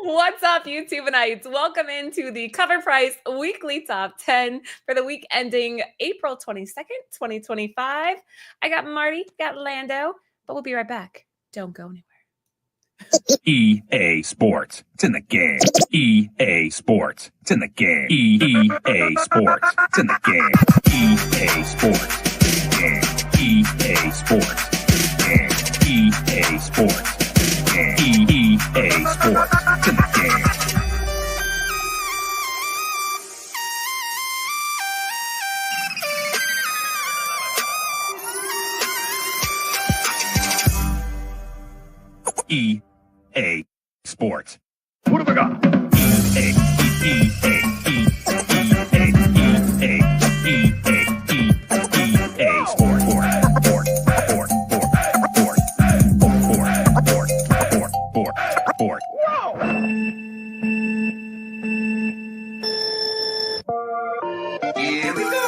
What's up, YouTubeites? Welcome into the Cover Price Weekly Top 10 for the week ending April 22nd, 2025. I got Marty, got Lando, but we'll be right back. Don't go anywhere. EA Sports. It's in the game. EA Sports. It's in the game. EA Sports. It's in the game. EA Sports. Game. EA Sports. Game. EA Sports. Game. EA Sports. It's in the game. EA Sports. What have I got? EA Sports. Here we go.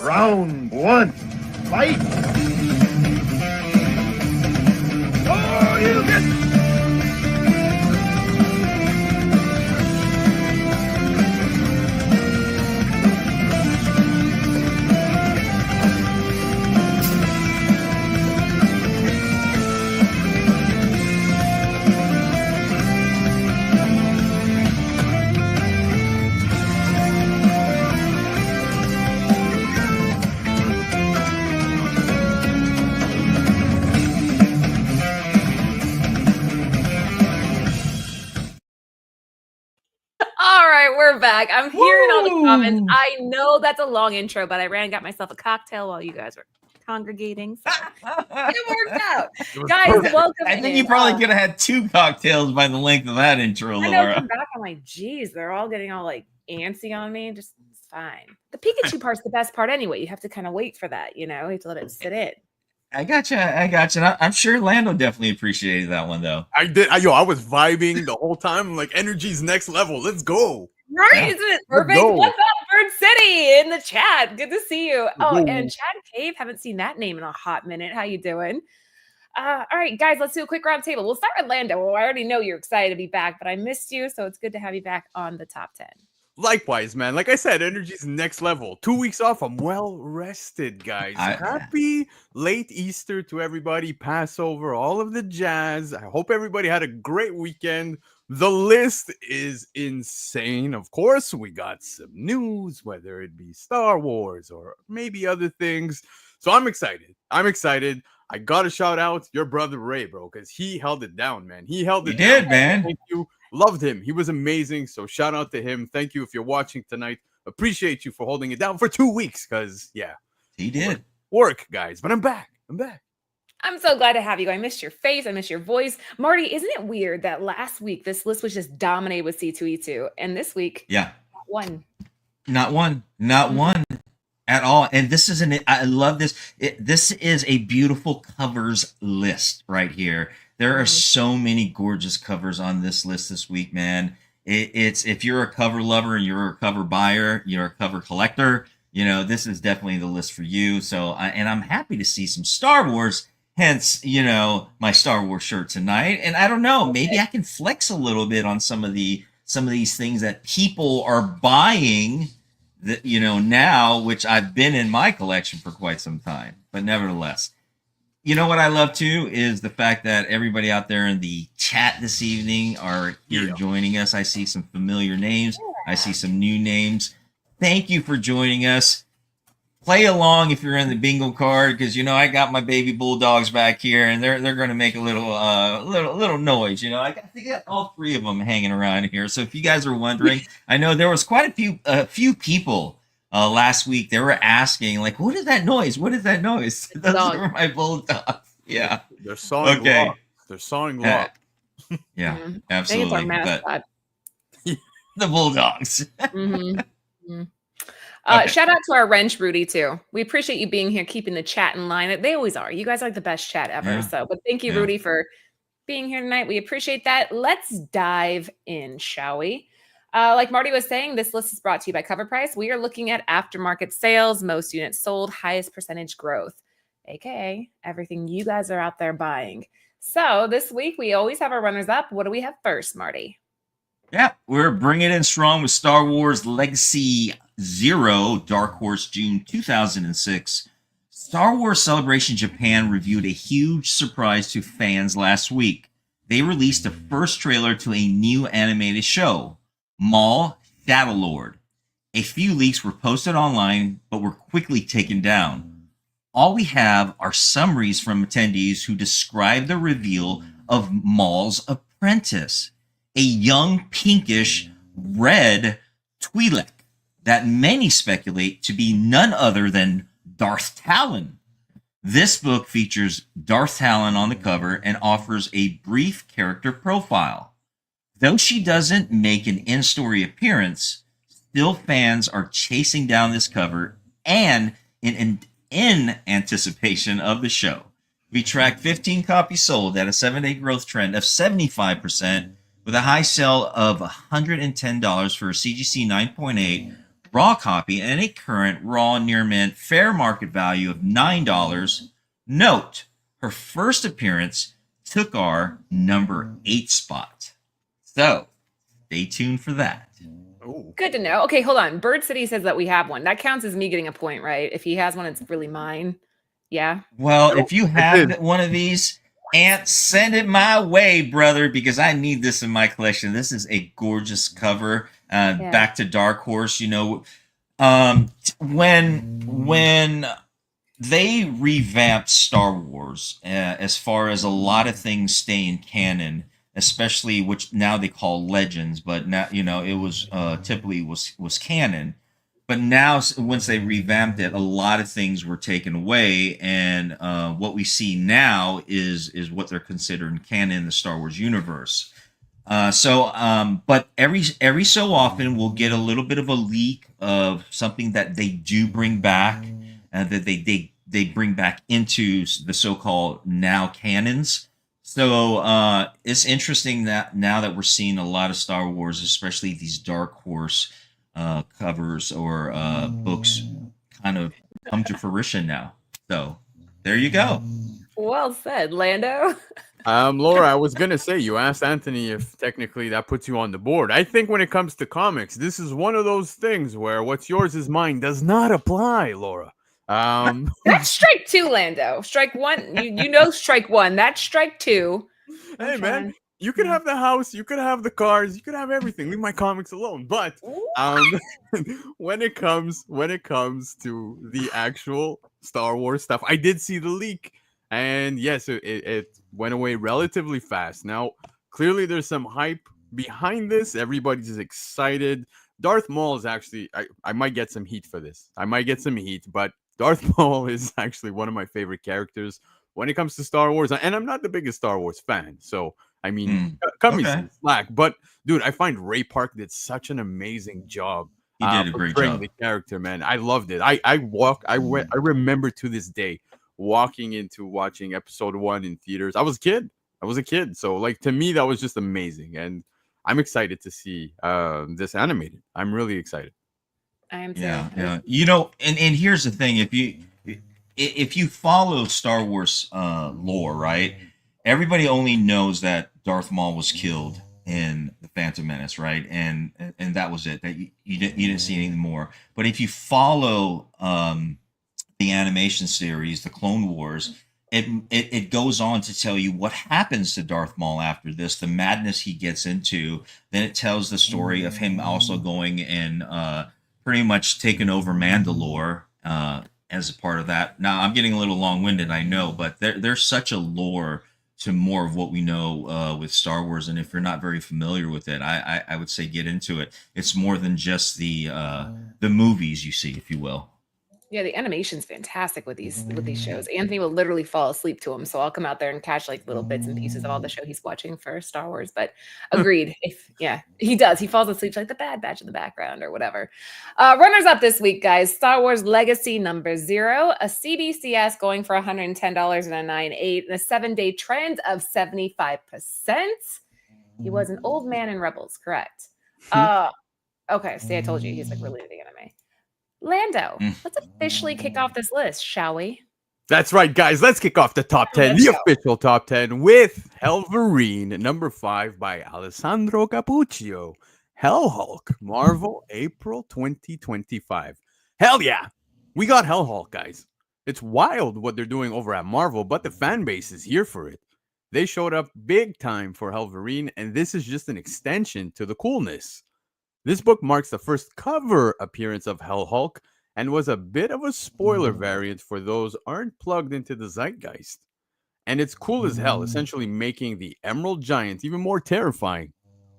Round one, fight! Oh, you get... We're back. I'm hearing all the comments. I know that's a long intro, but I ran and got myself a cocktail while you guys were congregating. So it worked out. Guys, perfect. welcome. I think you probably could have had 2 cocktails by the length of that intro, I know, Laura. come back, I'm like, geez, they're all getting all like antsy on me. Just it's fine. The Pikachu part's the best part anyway. You have to kind of wait for that, you know? You have to let it sit in. I gotcha. I'm sure Lando definitely appreciated that one, though. I did. I was vibing the whole time. I'm like, energy's next level. Let's go. Right? Isn't it perfect? What's up, Bird City? Marty in the chat. Good to see you. Oh, Whoa. and Chad Cave, haven't seen that name in a hot minute. How you doing? All right, guys, let's do a quick round table. We'll start with Lando. Well, I already know you're excited to be back, but I missed you, so it's good to have you back on the top 10. Likewise, man. Like I said, energy's next level. 2 weeks off. I'm well rested, guys. Happy late Easter to everybody. Passover, all of the jazz. I hope everybody had a great weekend. The list is insane. Of course, we got some news, whether it be Star Wars or maybe other things. So I'm excited. I got to shout out your brother Ray, bro, because he held it down, man. He held it down. Did, man. Thank you. Loved him. He was amazing. So shout out to him. Thank you if you're watching tonight. Appreciate you for holding it down for 2 weeks because, yeah. He did. Work, guys. But I'm back. I'm so glad to have you. I missed your face. I missed your voice. Marty, isn't it weird that last week this list was just dominated with C2E2 and this week, Not one at all. And this is I love this. This is a beautiful covers list right here. There are so many gorgeous covers on this list this week, man. It's if you're a cover lover and you're a cover buyer, you're a cover collector, you know, this is definitely the list for you. So, and I'm happy to see some Star Wars, hence, you know, my Star Wars shirt tonight. And I don't know, maybe I can flex a little bit on some of these things that people are buying that, you know, now, which I've been in my collection for quite some time, but nevertheless. You know what I love too is the fact that everybody out there in the chat this evening are here joining us. I see some familiar names. I see some new names. Thank you for joining us. Play along if you're in the bingo card because you know I got my baby bulldogs back here and they're going to make a little noise. You know I got all three of them hanging around here. So if you guys are wondering, I know there was quite a few people. Last week they were asking like, what is that noise? What is that noise? Those are my bulldogs. Yeah. They're sawing lock. They're sawing lock. Yeah, absolutely. But the bulldogs. Shout out to our wrench Rudy too. We appreciate you being here, keeping the chat in line. They always are. You guys are like the best chat ever. Yeah. So, but thank you, Rudy, for being here tonight. We appreciate that. Let's dive in, shall we? Like Marty was saying, this list is brought to you by CovrPrice. We are looking at aftermarket sales, most units sold, highest percentage growth, aka everything you guys are out there buying. So this week, we always have our runners up. What do we have first, Marty? Yeah, we're bringing in strong with Star Wars Legacy Zero, Dark Horse, June 2006. Star Wars Celebration Japan reviewed a huge surprise to fans last week. They released the first trailer to a new animated show, Maul, Shadowlord. A few leaks were posted online, but were quickly taken down. All we have are summaries from attendees who describe the reveal of Maul's apprentice, a young pinkish red Twi'lek that many speculate to be none other than Darth Talon. This book features Darth Talon on the cover and offers a brief character profile. Though she doesn't make an in-story appearance, still fans are chasing down this cover and in anticipation of the show. We tracked 15 copies sold at a 7-day growth trend of 75%, with a high sell of $110 for a CGC 9.8 raw copy and a current raw near mint fair market value of $9. Note, her first appearance took our number 8 spot. So, stay tuned for that. Oh. Good to know. Okay, hold on. Bird City says that we have one. That counts as me getting a point, right? If he has one, it's really mine. Yeah. Well, if you have one of these, Ant, send it my way, brother, because I need this in my collection. This is a gorgeous cover. Back to Dark Horse, you know, when they revamped Star Wars, as far as a lot of things stay in canon, especially which now they call Legends, but now, you know, it was typically was canon. But now, once they revamped it, a lot of things were taken away, and what we see now is what they're considering canon in the Star Wars universe. But every so often we'll get a little bit of a leak of something that they do bring back, and that they bring back into the so-called now canons. So it's interesting that now that we're seeing a lot of Star Wars, especially these Dark Horse covers or books kind of come to fruition now. So there you go. Well said, Lando. Laura, I was gonna say, you asked Anthony if technically that puts you on the board. I think when it comes to comics, this is one of those things where what's yours is mine does not apply, Laura. That's strike two, Lando. Strike one. You know strike one. That's strike two. Hey man, you could have the house, you could have the cars, you could have everything. Leave my comics alone. But when it comes to the actual Star Wars stuff, I did see the leak, and yes, it went away relatively fast. Now, clearly, there's some hype behind this. Everybody's excited. Darth Maul is actually, I might get some heat for this. I might get some heat, but Darth Maul is actually one of my favorite characters when it comes to Star Wars. And I'm not the biggest Star Wars fan, so I mean, cut me some slack. But dude, I find Ray Park did such an amazing job. He did a great job. The character, man. I loved it. I remember to this day walking into watching episode 1 in theaters. I was a kid. So like, to me, that was just amazing. And I'm excited to see this animated. I'm really excited. I am too. Yeah. You know, and here's the thing: if you follow Star Wars lore, right? Everybody only knows that Darth Maul was killed in the Phantom Menace, right? And that was it. That you didn't see anything more. But if you follow the animation series, the Clone Wars, it goes on to tell you what happens to Darth Maul after this, the madness he gets into. Then it tells the story of him also going and pretty much taking over Mandalore as a part of that. Now, I'm getting a little long-winded, I know, but there's such a lore to more of what we know with Star Wars, and if you're not very familiar with it, I would say get into it. It's more than just the movies you see, if you will. Yeah, the animation's fantastic with these shows. Anthony will literally fall asleep to them, so I'll come out there and catch like little bits and pieces of all the show he's watching for Star Wars. But agreed, he does. He falls asleep to like the Bad Batch in the background or whatever. Runners up this week, guys: Star Wars Legacy #0, a CBCS going for $110 and a 9.8, and a 7-day trend of 75%. He was an old man in Rebels, correct? Okay, see, I told you he's like really into the anime. Lando, let's officially kick off this list, shall we? That's right, guys. Let's kick off the top 10, the official top 10, with Hellverine, number 5 by Alessandro Cappuccio. Hell Hulk, Marvel, April 2025. Hell yeah, we got Hell Hulk, guys. It's wild what they're doing over at Marvel, but the fan base is here for it. They showed up big time for Hellverine, and this is just an extension to the coolness. This book marks the first cover appearance of Hell Hulk and was a bit of a spoiler variant for those aren't plugged into the zeitgeist. And it's cool as hell, essentially making the Emerald Giant even more terrifying.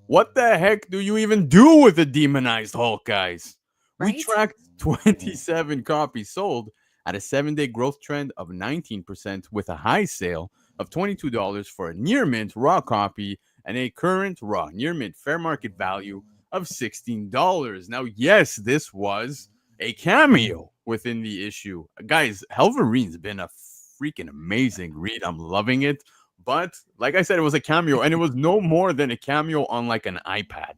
What the heck do you even do with a demonized Hulk, guys? Right? We tracked 27 copies sold at a 7-day growth trend of 19% with a high sale of $22 for a near mint raw copy and a current raw near mint fair market value of $16. Now, yes, this was a cameo within the issue. Guys, Hellverine's been a freaking amazing read. I'm loving it. But like I said, it was a cameo, and it was no more than a cameo on like an iPad,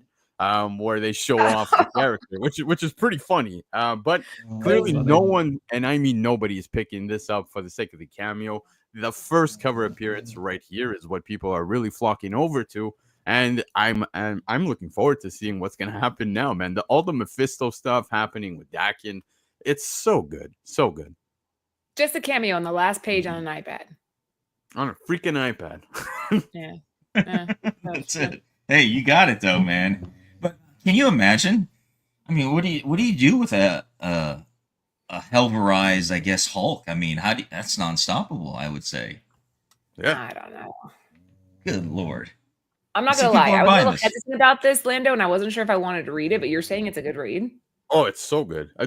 where they show off the character, which is pretty funny. But clearly no one, and I mean nobody, is picking this up for the sake of the cameo. The first cover appearance right here is what people are really flocking over to. And I'm looking forward to seeing what's going to happen now, man. All the Mephisto stuff happening with Dakin, it's so good. So good. Just a cameo on the last page on an iPad. On a freaking iPad. Yeah. That's it. Hey, you got it though, man. But can you imagine? I mean, what do you do with a Hellverized, I guess, Hulk? I mean, that's non-stoppable, I would say. Yeah. I don't know. Good Lord. I'm not gonna lie. I was a little hesitant about this, Lando, and I wasn't sure if I wanted to read it, but you're saying it's a good read. Oh, it's so good. I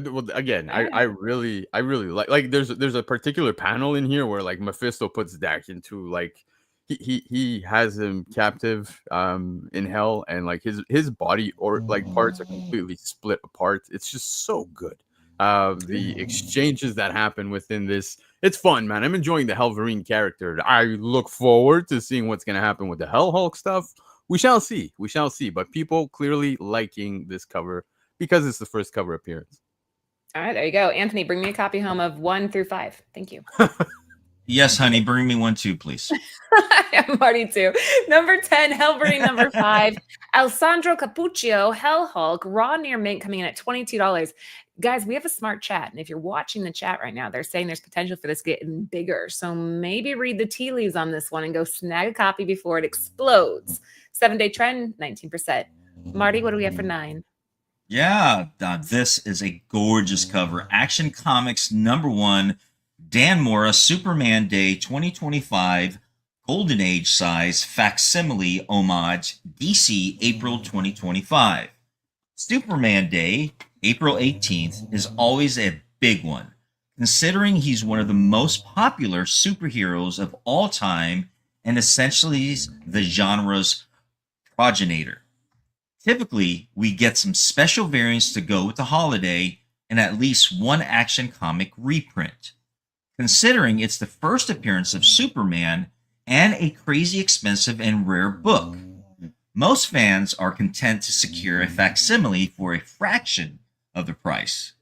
really like there's a particular panel in here where like Mephisto puts Dak into like he has him captive in hell, and like his body or like parts are completely split apart. It's just so good. The exchanges that happen within this, it's fun, man. I'm enjoying the Hellverine character. I look forward to seeing what's going to happen with the Hell Hulk stuff. We shall see. But people clearly liking this cover because it's the first cover appearance. All right, there you go. Anthony, bring me a copy home of 1 through 5. Thank you. Yes, honey, bring me one too, please. I'm Marty too. Number 10, Hellverine. Number 5, Alessandro Capuccio, Hell Hulk, raw near mint, coming in at $22. Guys, we have a smart chat, and if you're watching the chat right now, they're saying there's potential for this getting bigger. So maybe read the tea leaves on this one and go snag a copy before it explodes. 7-day trend, 19%. Marty, what do we have for 9? Yeah, this is a gorgeous cover. Action Comics #1, Dan Mora, Superman Day 2025, Golden Age size, facsimile homage, DC, April 2025. Superman Day, April 18th, is always a big one, considering he's one of the most popular superheroes of all time and essentially the genre's progenitor. Typically, we get some special variants to go with the holiday and at least one Action Comic reprint. Considering it's the first appearance of Superman and a crazy expensive and rare book, most fans are content to secure a facsimile for a fraction of the price.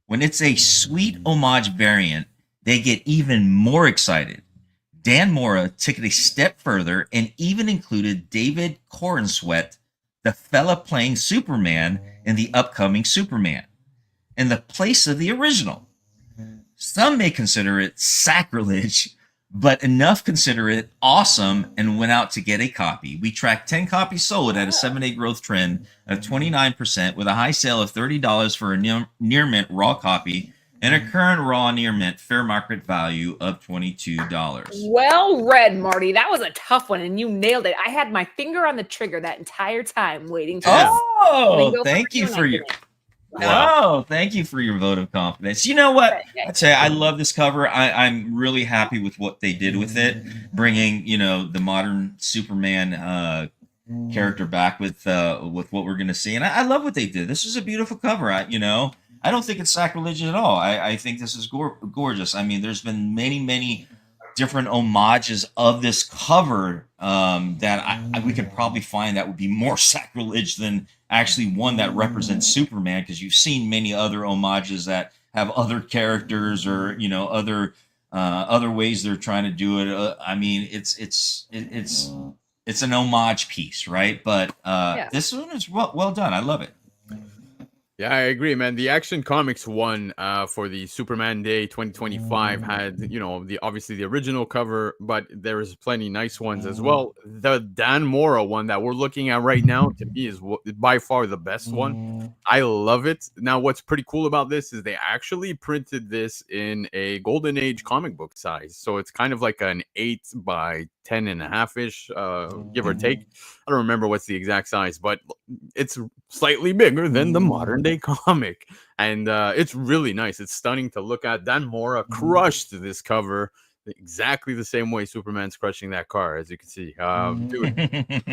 When it's a sweet homage variant, they get even more excited. Dan Mora took it a step further and even included David Corenswet, the fella playing Superman in the upcoming Superman, in the place of the original. Some may consider it sacrilege, but enough consider it awesome and went out to get a copy. We tracked 10 copies sold at a 7-day growth trend of 29%, with a high sale of $30 for a near mint raw copy and a current raw near mint fair market value of $22. Well read, Marty. That was a tough one, and you nailed it. I had my finger on the trigger that entire time waiting to thank you for your... Oh, thank you for your vote of confidence. You know what? I'd say I love this cover. I'm really happy with what they did with it, bringing the modern Superman character back with what we're going to see, and I love what they did. This is a beautiful cover. I don't think it's sacrilegious at all. I think this is gorgeous. I mean, there's been many different homages of this cover that we could probably find that would be more sacrilege than actually one that represents Superman, because you've seen many other homages that have other characters or other ways they're trying to do it. I mean, it's an homage piece, right? But this one is well done. I love it. Yeah, I agree, man. The Action Comics one for the Superman Day 2025 had, obviously the original cover, but there is plenty nice ones as well. The Dan Mora one that we're looking at right now, to me, is by far the best one. I love it. Now, what's pretty cool about this is they actually printed this in a Golden Age comic book size. So it's kind of like an 8 by 10.5-ish, give or take. I don't remember what's the exact size, but it's slightly bigger than the modern day comic, and it's really nice. It's stunning to look at. Dan Mora crushed this cover exactly the same way Superman's crushing that car, as you can see. Dude,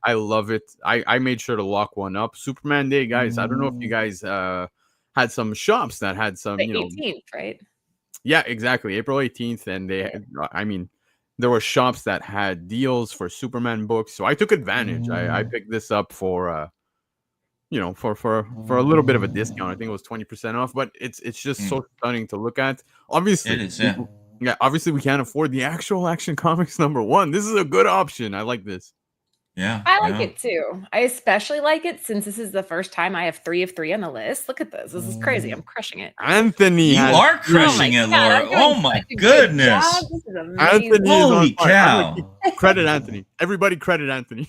I love it. I made sure to lock one up. Superman Day, guys. I don't know if you guys had some shops that had some, 18th, right? Yeah, exactly. April 18th, and there were shops that had deals for Superman books, so I took advantage. I picked this up for for a little bit of a discount. I think it was 20% off, but it's just so stunning to look at. Obviously, it is, yeah. Obviously we can't afford the actual Action Comics #1. This is a good option. I like this. Yeah, I like it too. I especially like it since this is the first time I have 3 of 3 on the list. Look at this. This is crazy. I'm crushing it. Anthony, you are crushing it, Laura. Oh my goodness. This is amazing. Anthony, holy cow. Credit Anthony. Everybody credit Anthony.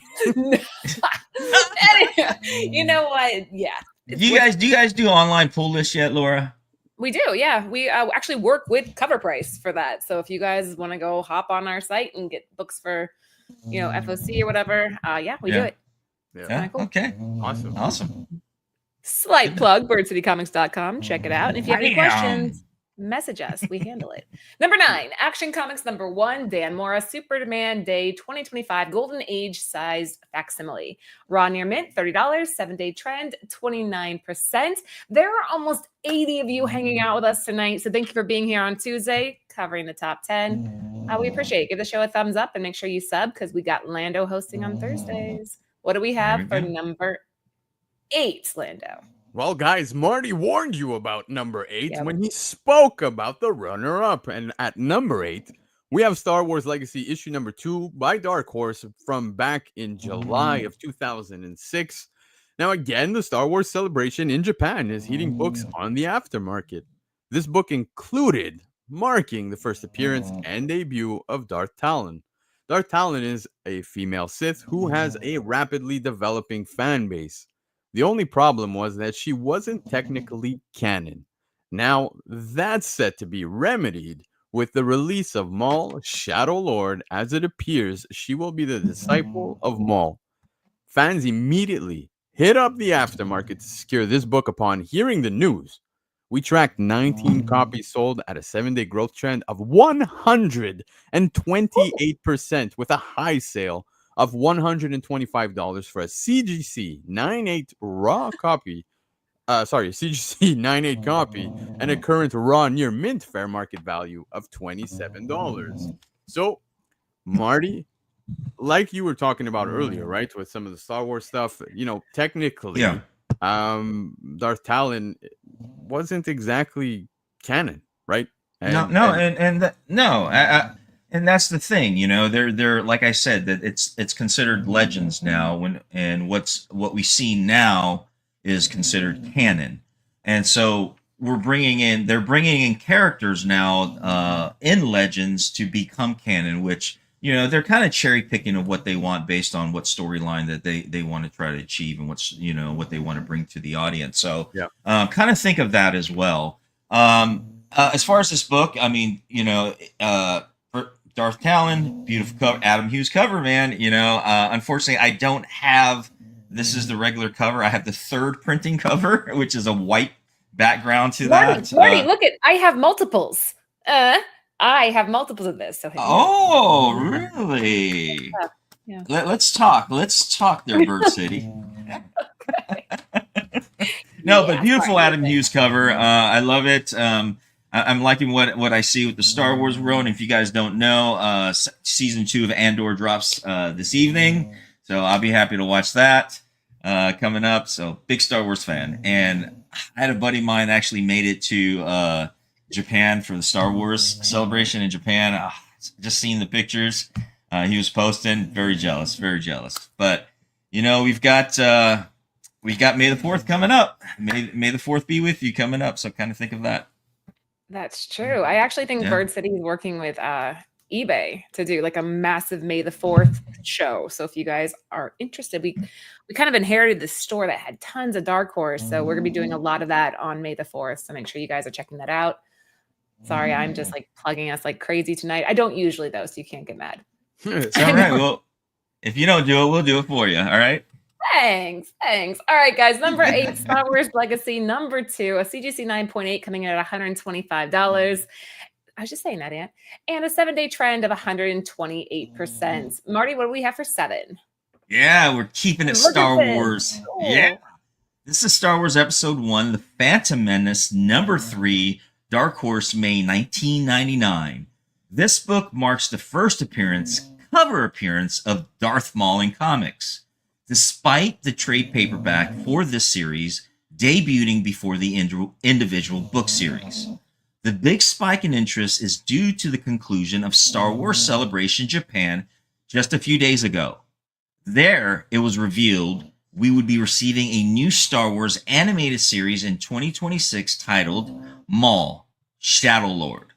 You know what? Yeah. Do you guys do online pull lists yet, Laura? We do, yeah. We actually work with CovrPrice for that. So if you guys want to go hop on our site and get books for, FOC or whatever, we do it. Yeah. Cool. Okay. Awesome. Slight plug, birdcitycomics.com. Check it out. And if you have any questions, message us. We handle it. Number 9, Action Comics #1, Dan Mora, Superman Day 2025, Golden Age sized facsimile. Raw near mint, $30, 7-day trend, 29%. There are almost 80 of you hanging out with us tonight. So thank you for being here on Tuesday, covering the top 10. We appreciate it. Give the show a thumbs up and make sure you sub, because we got Lando hosting on Thursdays. What do we have for number 8, Lando? Well, guys, Marty warned you about number 8 Yep. when he spoke about the runner-up. And at number 8, we have Star Wars Legacy issue number 2 by Dark Horse from back in July of 2006. Now, again, the Star Wars celebration in Japan is heating books on the aftermarket. This book included marking the first appearance and debut of Darth Talon. Darth Talon is a female Sith who has a rapidly developing fan base. The only problem was that she wasn't technically canon. Now, that's set to be remedied with the release of Maul, Shadow Lord. As it appears, she will be the disciple of Maul. Fans immediately hit up the aftermarket to secure this book upon hearing the news. We tracked 19 copies sold at a 7-day growth trend of 128% with a high sale of $125 for a CGC 9.8 raw copy. CGC 9.8 copy and a current raw near mint fair market value of $27. So, Marty, like you were talking about earlier, right, with some of the Star Wars stuff, technically, Darth Talon wasn't exactly canon, right? And that's the thing, they're like I said, that it's considered legends now, and what we see now is considered canon. And so they're bringing in characters now in legends to become canon, which they're kind of cherry picking of what they want based on what storyline that they want to try to achieve and what they want to bring to the audience. So kind of think of that as well. As far as this book, I mean, for Darth Talon, beautiful cover, Adam Hughes cover, man. Unfortunately, I don't have. This is the regular cover. I have the third printing cover, which is a white background to that. Marty, look at. I have multiples. I have multiples of this. So really? Yeah. Let's talk. Let's talk there, Bird City. No, but beautiful Adam Hughes cover. I love it. I'm liking what I see with the Star Wars world. And if you guys don't know, season 2 of Andor drops this evening, so I'll be happy to watch that coming up. So big Star Wars fan, and I had a buddy of mine actually made it to Japan for the Star Wars celebration in Japan. Just seeing the pictures he was posting, very jealous. But we've got May the 4th coming up. May the 4th be with you coming up. So kind of think of that. That's true. I actually think Bird City is working with eBay to do like a massive May the 4th show. So if you guys are interested, we kind of inherited this store that had tons of Dark Horse. So we're gonna be doing a lot of that on May the 4th. So make sure you guys are checking that out. Sorry, I'm just like plugging us like crazy tonight. I don't usually though, so you can't get mad. It's all right. Well, if you don't do it, we'll do it for you. All right. Thanks. All right, guys. Number 8, Star Wars Legacy. Number 2, a CGC 9.8 coming in at $125. I was just saying that, Aunt. And a 7-day trend of 128%. Marty, what do we have for 7? Yeah, we're keeping it Star Wars. Cool. Yeah. This is Star Wars Episode 1, The Phantom Menace, number 3, Dark Horse, May 1999. This book marks the first cover appearance of Darth Maul in comics, despite the trade paperback for this series debuting before the individual book series. The big spike in interest is due to the conclusion of Star Wars Celebration Japan just a few days ago. There, it was revealed we would be receiving a new Star Wars animated series in 2026 titled Maul, Shadow Lord.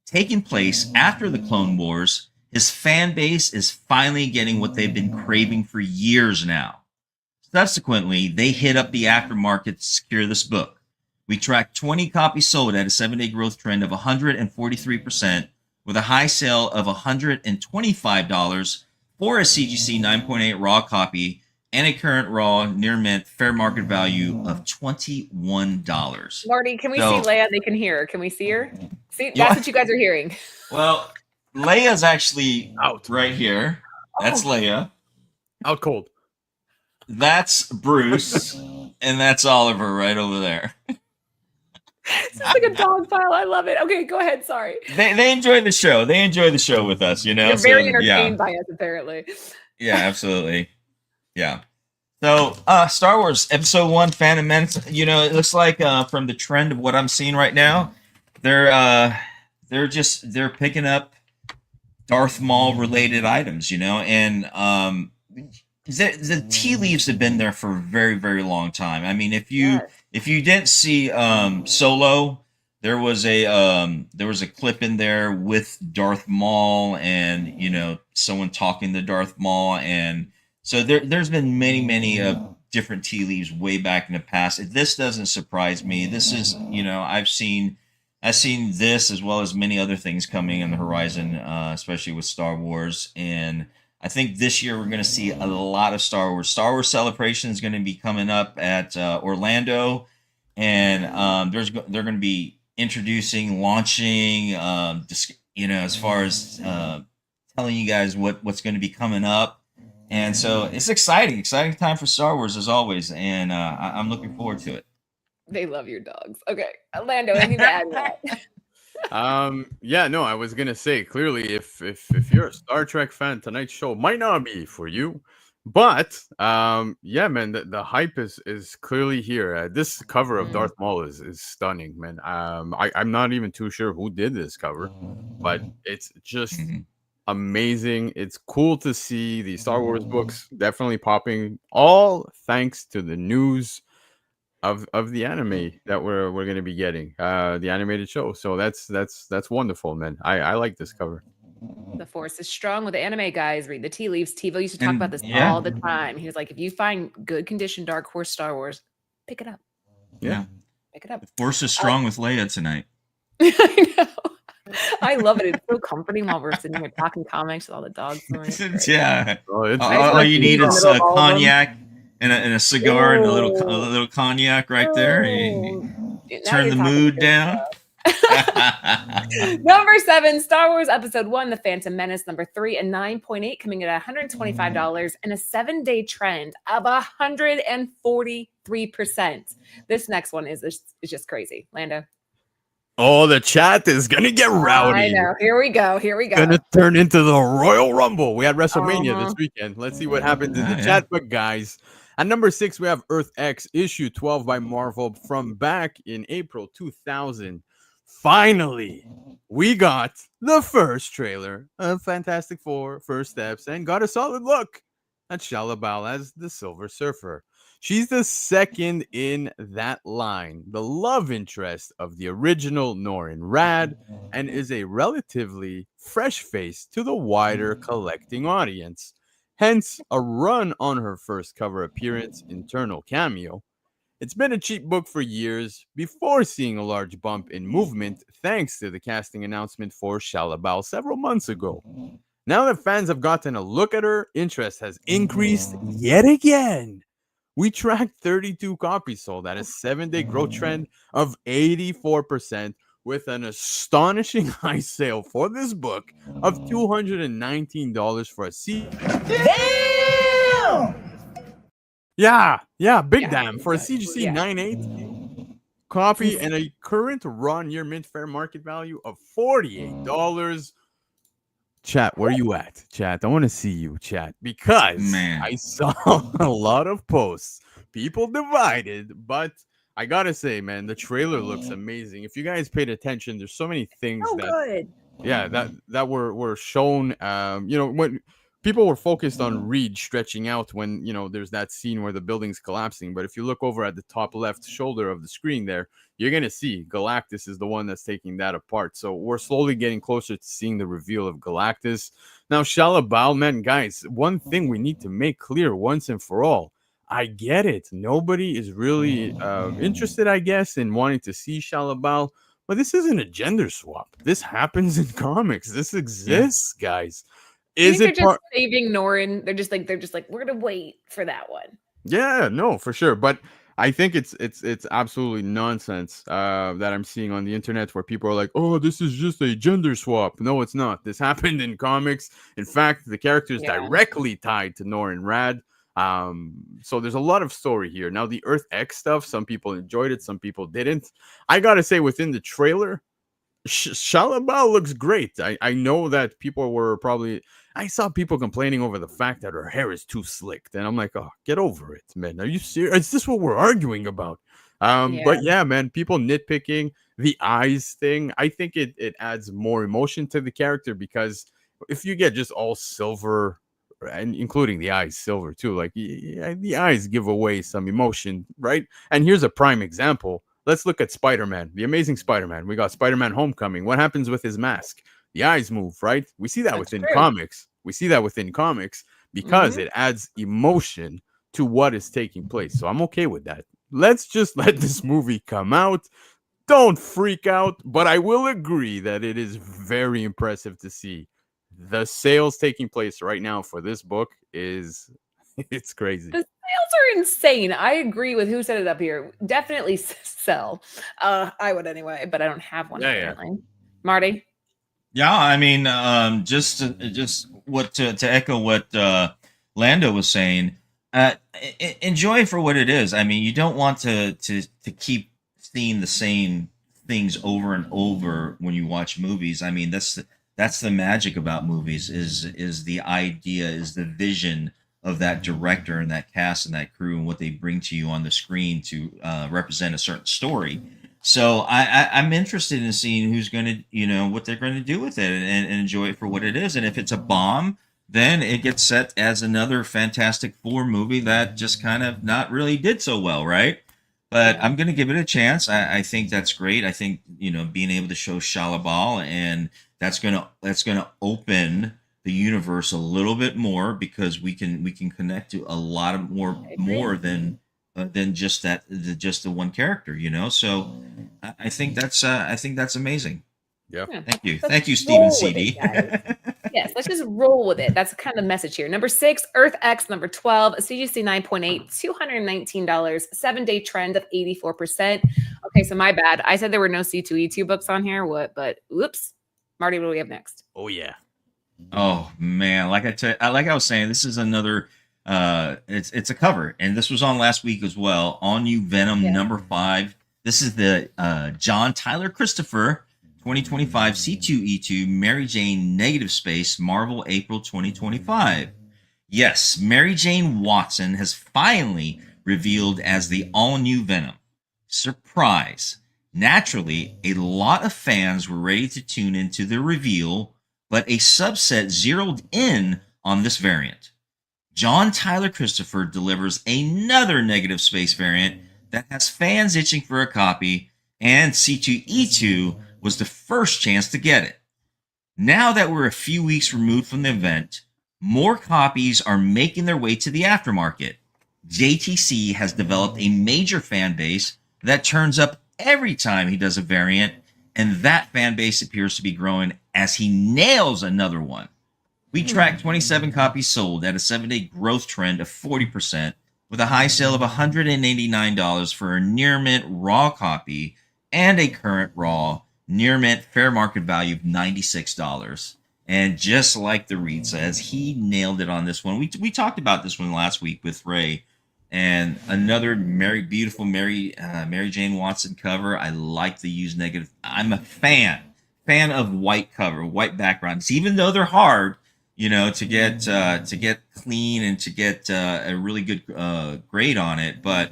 Taking place after the Clone Wars, his fan base is finally getting what they've been craving for years now. Subsequently, they hit up the aftermarket to secure this book. We tracked 20 copies sold at a 7-day growth trend of 143%, with a high sale of $125 for a CGC 9.8 raw copy and a current raw near mint fair market value of $21. Marty, can we see Leia? They can hear her. Can we see her? See, that's what you guys are hearing. Well, Leia's actually out right here. That's Leia. Out cold. That's Bruce. And that's Oliver right over there. It's like a dog pile. I love it. Okay, go ahead. Sorry. They enjoy the show. They enjoy the show with us, They're very entertained by us, apparently. Yeah, absolutely. Yeah. So, Star Wars Episode 1, Phantom Menace. You know, it looks like from the trend of what I'm seeing right now, they're picking up Darth Maul related items. You know, and the tea leaves have been there for a very, very long time. I mean, if you didn't see Solo, there was a clip in there with Darth Maul, and you know, someone talking to Darth Maul, and so there's been many different tea leaves way back in the past. This doesn't surprise me. This is, you know, I've seen this as well as many other things coming on the horizon, especially with Star Wars. And I think this year we're going to see a lot of Star Wars. Star Wars Celebration is going to be coming up at Orlando, and they're going to be introducing, launching, you know, as far as telling you guys what's going to be coming up. And so it's exciting time for Star Wars as always, and I'm looking forward to it. They love your dogs. Okay, Orlando, anything to add to that? Yeah, no, I was gonna say clearly, if you're a Star Trek fan, tonight's show might not be for you. But yeah, man, the hype is clearly here. This cover of Darth Maul is stunning, man. I'm not even too sure who did this cover, but it's just amazing. It's cool to see the Star Wars books definitely popping, all thanks to the news of the anime that we're going to be getting, the animated show. So that's wonderful, man. I like this cover. The force is strong with the anime, guys. Read the tea leaves. TiVo used to talk about this all the time. He was like, if you find good condition Dark Horse Star Wars, pick it up. Yeah. Pick it up. The force is strong with Leia tonight. I know. I love it. It's so comforting while we're sitting here talking comics with all the dogs. Yeah. Oh, all you need is cognac and a cigar and a little cognac right there. Turn the mood down. Number 7, Star Wars Episode 1, The Phantom Menace. Number 3 and 9.8, coming in at $125 and a 7-day trend of 143%. This next one is just crazy. Lando. Oh, the chat is gonna get rowdy. I know. Here we go. Gonna turn into the Royal Rumble. We had WrestleMania this weekend. Let's see what happens in the chat. But guys, at number 6, we have Earth X issue 12 by Marvel from back in April 2000. Finally, we got the first trailer of Fantastic Four: First Steps and got a solid look at Shalla as the Silver Surfer. She's the second in that line, the love interest of the original Norrin Rad, and is a relatively fresh face to the wider collecting audience. Hence, a run on her first cover appearance, internal cameo. It's been a cheap book for years before seeing a large bump in movement thanks to the casting announcement for Shalla several months ago. Now that fans have gotten a look at her, interest has increased yet again. We tracked 32 copies sold at a 7-day growth trend of 84%, with an astonishing high sale for this book of $219 for a damn for a CGC 9.8 copy and a current raw near mint fair market value of $48. Chat, where you at? Chat, I want to see you, chat, because I saw a lot of posts, people divided, but I gotta say, man, the trailer looks amazing. If you guys paid attention, there's so many things that were shown. You know, when people were focused on Reed stretching out when, you know, there's that scene where the building's collapsing, but if you look over at the top left shoulder of the screen there, you're going to see Galactus is the one that's taking that apart. So we're slowly getting closer to seeing the reveal of Galactus. Now, Shalla, man, guys, one thing we need to make clear once and for all. I get it. Nobody is really interested, I guess, in wanting to see Shalla, but this isn't a gender swap. This happens in comics. This exists, guys. Is it just saving Norrin? They're just like we're gonna wait for that one. Yeah, no, for sure. But I think it's absolutely nonsense that I'm seeing on the internet where people are like, "Oh, this is just a gender swap." No, it's not. This happened in comics. In fact, the character is directly tied to Norrin Rad. So there's a lot of story here. Now, the Earth X stuff, some people enjoyed it, some people didn't. I gotta say, within the trailer, Shalabal looks great. I know that people were probably. I saw people complaining over the fact that her hair is too slicked, and I'm like, oh, get over it, man. Are you serious? Is this what we're arguing about? Yeah. But yeah, man, people nitpicking the eyes thing. I think it adds more emotion to the character because if you get just all silver, and including the eyes silver too, like the eyes give away some emotion, right? And here's a prime example. Let's look at Spider-Man, the Amazing Spider-Man. We got Spider-Man Homecoming. What happens with his mask? The eyes move, right? We see that That's within true. comics. We see that within comics because it adds emotion to what is taking place. So I'm okay with that. Let's just let this movie come out. Don't freak out, but I will agree that it is very impressive to see the sales taking place right now for this book is it's crazy. The sales are insane. I agree with who set it up here. Definitely sell. I would anyway, but I don't have one apparently. Marty? Yeah, I mean, just what to echo what Lando was saying. Enjoy it for what it is. I mean, you don't want to keep seeing the same things over and over when you watch movies. I mean, that's the magic about movies is the idea, is the vision of that director and that cast and that crew and what they bring to you on the screen to represent a certain story. So I'm interested in seeing who's going to, what they're going to do with it and enjoy it for what it is. And if it's a bomb, then it gets set as another Fantastic Four movie that just kind of not really did so well, right? But I'm going to give it a chance. I think that's great. I think, being able to show Shalabal, and that's going to open the universe a little bit more because we can connect to a lot of more than just the one character, So I think that's amazing. Yeah. Thank you, Steven CD. Yes, let's just roll with it. That's kind of the message here. Number 6, Earth X. Number 12, CGC 9.8, $219, 7-day trend of 84%. Okay, so my bad. I said there were no C2E2 books on here. What? But oops. Marty, what do we have next? Oh yeah. Oh man, like I was saying, this is another. It's a cover, and this was on last week as well. All New Venom number 5. This is the John Tyler Christopher 2025 C2E2 Mary Jane Negative Space Marvel April 2025. Yes, Mary Jane Watson has finally revealed as the all new Venom. Surprise! Naturally, a lot of fans were ready to tune into the reveal, but a subset zeroed in on this variant. John Tyler Christopher delivers another negative space variant that has fans itching for a copy, and C2E2 was the first chance to get it. Now that we're a few weeks removed from the event, more copies are making their way to the aftermarket. JTC has developed a major fan base that turns up every time he does a variant, and that fan base appears to be growing as he nails another one. We tracked 27 copies sold at a 7-day growth trend of 40%, with a high sale of $189 for a near mint raw copy and a current raw near mint fair market value of $96. And just like the read says, he nailed it on this one. We talked about this one last week with Ray, and another beautiful Mary Jane Watson cover. I like the used negative. I'm a fan of white cover, white backgrounds, even though they're hard, to get clean and to get a really good grade on it. But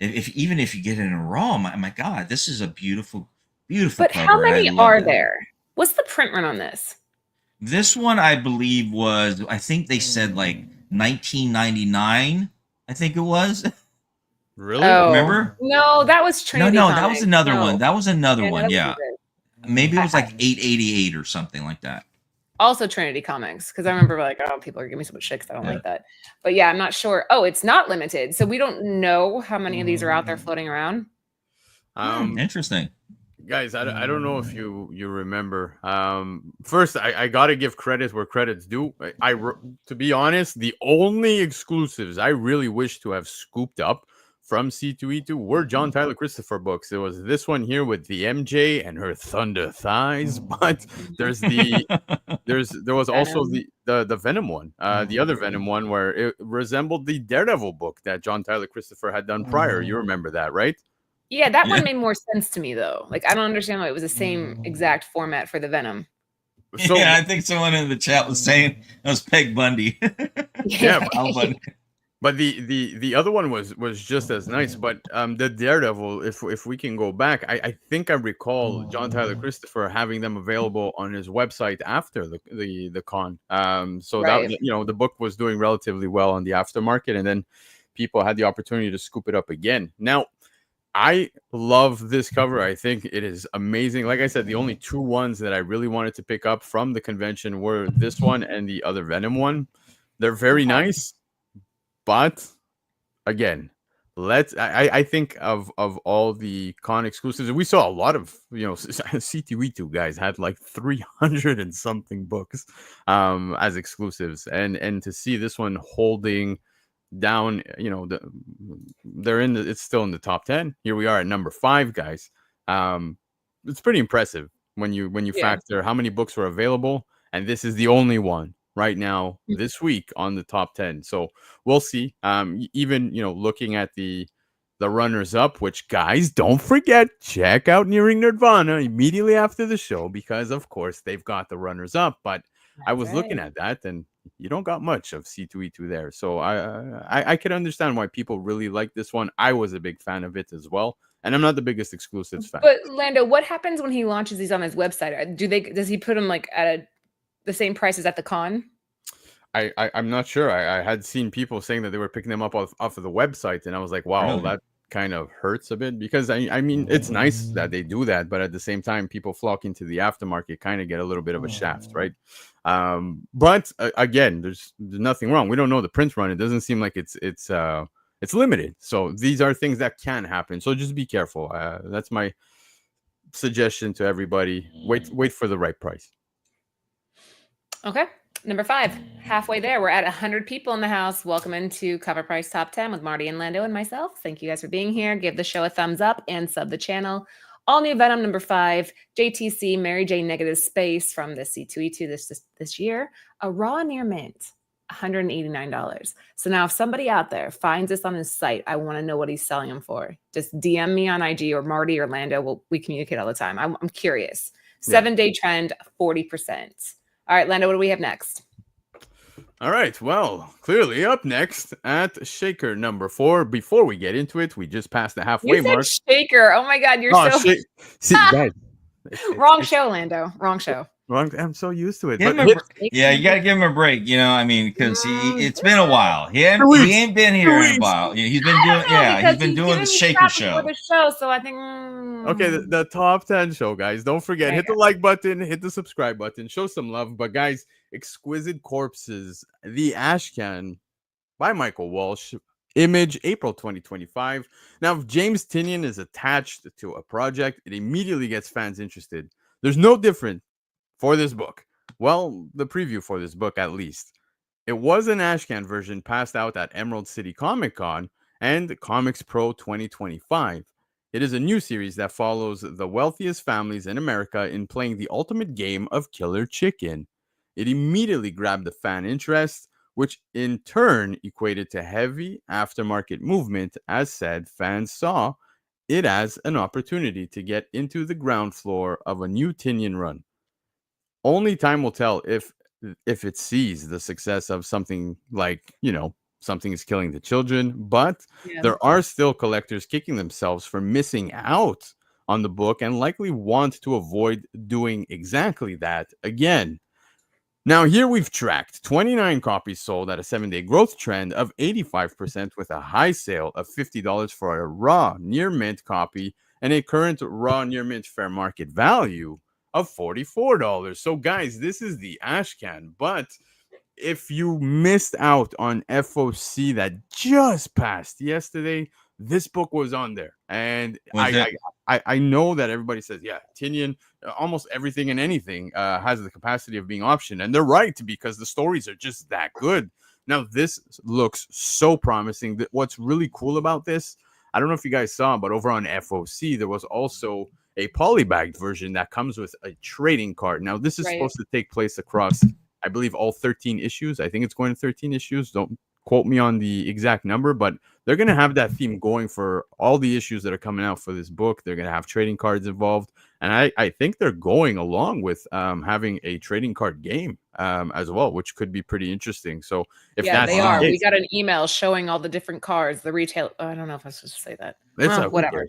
if you get it in a raw, my God, this is a beautiful But cover. how many are there? What's the print run on this? This one, I believe, I think they said like 1999. I think it was. Really? Oh, remember? No, that was Trinity. No, that was another one. That was another one. Yeah. It. Maybe it was like 888 or something like that. Also Trinity Comics, because I remember like, oh, people are giving me so much shit because I don't like that. But yeah, I'm not sure. Oh, it's not limited. So we don't know how many of these are out there floating around. Interesting. Guys, I don't know if you remember. First, I got to give credit where credit's due. To be honest, the only exclusives I really wish to have scooped up from C2E2 were John Tyler Christopher books. There was this one here with the MJ and her thunder thighs, but there was also the Venom one, the other Venom one where it resembled the Daredevil book that John Tyler Christopher had done prior. You remember that, right? Yeah, that one made more sense to me though. Like I don't understand why it was the same exact format for the Venom. So yeah, I think someone in the chat was saying that was Peg Bundy. yeah, Al Bundy. but the other one was just as nice. But the Daredevil, if we can go back, I think I recall John Tyler Christopher having them available on his website after the con. So Right. that, you know, the book was doing relatively well on the aftermarket, and then people had the opportunity to scoop it up again. Now, I love this cover. I think it is amazing. Like I said, the only two ones that I really wanted to pick up from the convention were this one and the other Venom one. They're very Okay. nice, but again, I think of all the con exclusives, we saw a lot of, you know, CTV2 guys had like 300 and something books as exclusives, and to see this one holding down, you know, it's still in the top 10. Here we are at number 5, guys. It's pretty impressive when you factor how many books were available, and this is the only one right now this week on the top 10. So we'll see. Even, you know, looking at the runners up, which, guys, don't forget, check out Nearing Nerdvana immediately after the show, because of course they've got the runners up. But I was looking at that, and you don't got much of C2E2 there. So I can understand why people really like this one. I was a big fan of it as well. And I'm not the biggest exclusives fan. But Lando, what happens when he launches these on his website? Does he put them like at the same price as at the con? I'm not sure. I had seen people saying that they were picking them up off of the website, and I was like, wow, Really? that kind of hurts a bit, because I mean, it's nice that they do that, but at the same time, people flock into the aftermarket, kind of get a little bit of a shaft, right? But again, there's nothing wrong. We don't know the print run. It doesn't seem like it's limited. So these are things that can happen. So just be careful. That's my suggestion to everybody. Wait for the right price. Okay. Number 5, halfway there. We're at 100 people in the house. Welcome into CovrPrice Top 10 with Marty and Lando and myself. Thank you guys for being here. Give the show a thumbs up and sub the channel. All new Venom number 5, JTC Mary J Negative Space from the C2E2 this year. A raw near mint, $189. So now if somebody out there finds this on his site, I want to know what he's selling them for. Just DM me on IG, or Marty or Lando. We communicate all the time. I'm curious. 7-day trend, 40%. All right, Lando, what do we have next? All right, well, clearly up next at Shaker number 4. Before we get into it, we just passed the halfway mark. Shaker. Oh my God, you're so... See, guys. Wrong show, Lando. Wrong show. I'm so used to it. You got to give him a break, you know. I mean, because it's been a while. He ain't been here in a while. He's been doing, he's been doing the Shaker show. The show, so I think. Okay, the top 10 show, guys. Don't forget, hit the like button, hit the subscribe button, show some love. But guys, Exquisite Corpses, The Ashcan by Michael Walsh. Image, April 2025. Now, if James Tynion is attached to a project, it immediately gets fans interested. There's no different for this book. Well, the preview for this book, at least. It was an Ashcan version passed out at Emerald City Comic Con and Comics Pro 2025. It is a new series that follows the wealthiest families in America in playing the ultimate game of Killer Chicken. It immediately grabbed the fan interest, which in turn equated to heavy aftermarket movement, as said fans saw it as an opportunity to get into the ground floor of a new Tynion run. Only time will tell if it sees the success of something like, you know, Something is Killing the Children, but there are still collectors kicking themselves for missing out on the book and likely want to avoid doing exactly that again. Now, here we've tracked 29 copies sold at a 7-day growth trend of 85%, with a high sale of $50 for a raw near mint copy and a current raw near mint fair market value of $44. So, guys, this is the Ashcan. But if you missed out on FOC that just passed yesterday, this book was on there. And I know that everybody says, yeah, Tynion, almost everything and anything has the capacity of being optioned. And they're right, because the stories are just that good. Now, this looks so promising. What's really cool about this, I don't know if you guys saw, but over on FOC, there was also a polybagged version that comes with a trading card. Now, this is supposed to take place across, I believe, all 13 issues. I think it's going to 13 issues. Don't quote me on the exact number, but they're going to have that theme going for all the issues that are coming out for this book. They're going to have trading cards involved. And I think they're going along with having a trading card game as well, which could be pretty interesting. So if that's they the are. case, We got an email showing all the different cards, the retail. I don't know if I was supposed to say that. it's Well, whatever.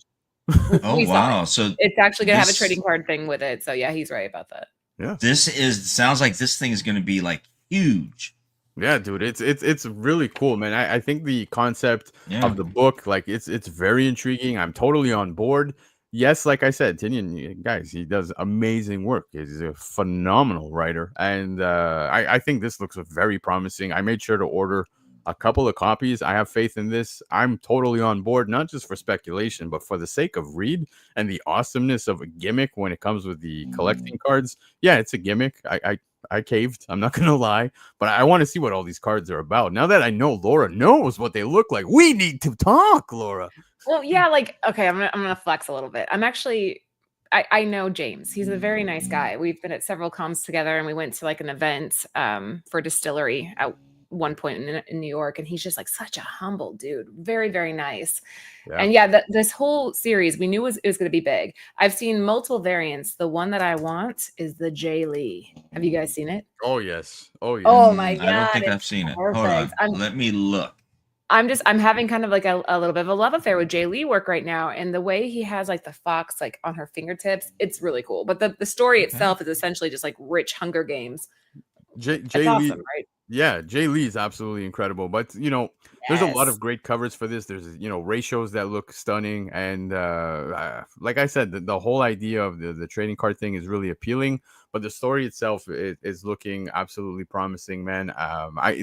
Oh We saw wow! it. So It's actually gonna have a this- trading card thing with it. So yeah, he's right about that. yeah. sounds like this thing is going to be like huge. Yeah, dude, it's really cool, man. I think the concept Yeah. of the book, like it's very intriguing. I'm totally on board. Yes, like I said, Tinian, guys, he does amazing work. He's a phenomenal writer, and I think this looks very promising. I made sure to order a couple of copies. I have faith in this. I'm totally on board, not just for speculation, but for the sake of read and the awesomeness of a gimmick when it comes with the collecting cards. Yeah, it's a gimmick. I caved. I'm not gonna lie, but I want to see what all these cards are about. Now that I know Laura knows what they look like, we need to talk, Laura. Well, yeah, like okay, I'm gonna flex a little bit. I know James. He's a very nice guy. We've been at several cons together, and we went to like an event for distillery at one point in New York, and he's just like such a humble dude. Very, very nice. Yeah. And yeah, this whole series we knew it was going to be big. I've seen multiple variants. The one that I want is the Jay Lee. Have you guys seen it? Oh yes. Oh yes. Oh my I god! don't think I've it's seen it. Hold perfect. on. Let me look. I'm having kind of like a little bit of a love affair with Jay Lee work right now. And the way he has like the fox like on her fingertips, it's really cool. But the story itself is essentially just like rich Hunger Games. Jay It's Lee, awesome, right? yeah, Jay Lee is absolutely incredible. But there's a lot Yes. of great covers for this. There's ratios that look stunning, and like I said, the whole idea of the trading card thing is really appealing. But the story itself is looking absolutely promising, man.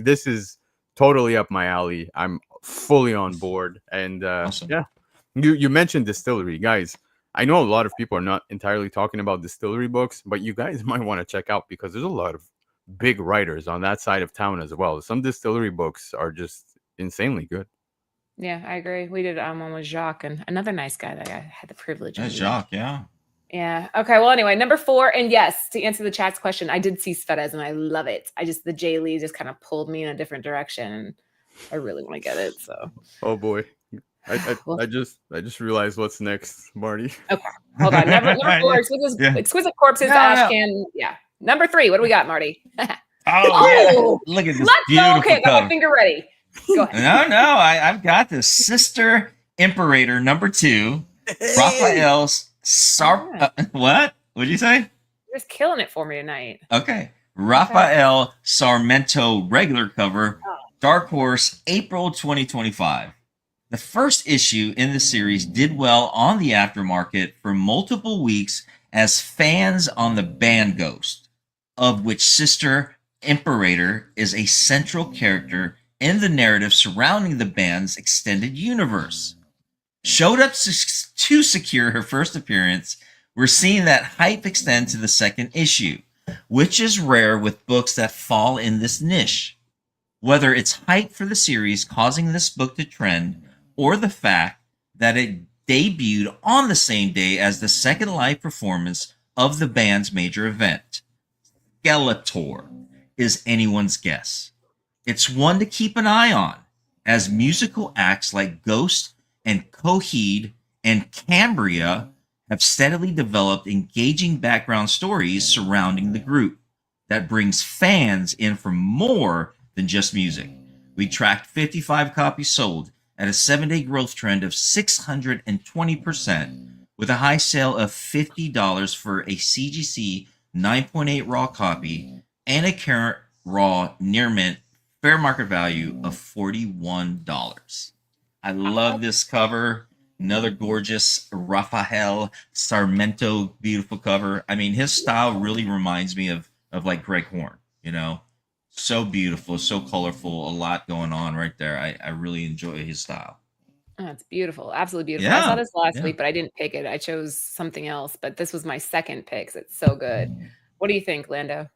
This is totally up my alley. I'm fully on board, and Awesome. yeah, you mentioned distillery, guys. I know a lot of people are not entirely talking about distillery books, but you guys might want to check out because there's a lot of big writers on that side of town as well. Some distillery books are just insanely good. Yeah, I agree. We did one with Jacques, and another nice guy that I had the privilege of That's meeting. Jacques, yeah. Yeah. Okay. Well, anyway, number 4, and yes, to answer the chat's question, I did see Svedez, and I love it. The Jay Lee just kind of pulled me in a different direction, and I really want to get it. So, Oh boy. Well- I just realized what's next, Marty. hold on. Number 4, Yeah. Exquisite Corpses, No, Ash no. Can. Yeah. Number 3, what do we got, Marty? Oh, yeah. Look at this Let's go. beautiful Okay, I got my cover. finger ready. Go ahead. No, I've got this. Sister Imperator number 2. Raphael what? What'd you say? You're just killing it for me tonight. Okay. Raphael Sarmento regular cover, Dark Horse, April 2025. The first issue in the series did well on the aftermarket for multiple weeks as fans on the band Ghost, of which Sister Imperator is a central character in the narrative surrounding the band's extended universe. Showed up to secure her first appearance, we're seeing that hype extend to the second issue, which is rare with books that fall in this niche. Whether it's hype for the series causing this book to trend, or the fact that it debuted on the same day as the second live performance of the band's major event, Skeletor, is anyone's guess. It's one to keep an eye on, as musical acts like Ghost and Coheed and Cambria have steadily developed engaging background stories surrounding the group that brings fans in for more than just music. We tracked 55 copies sold at a 7-day growth trend of 620%, with a high sale of $50 for a CGC 9.8 raw copy and a current raw near mint fair market value of $41. I love this cover. Another gorgeous Raphael Sarmento beautiful cover. I mean, his style really reminds me of like Greg Horn, So beautiful, so colorful, a lot going on right there. I really enjoy his style. Oh, it's beautiful. Absolutely beautiful. Yeah, I saw this last yeah. week, but I didn't pick it. I chose something else, but this was my second pick. 'Cause it's so good. What do you think, Lando?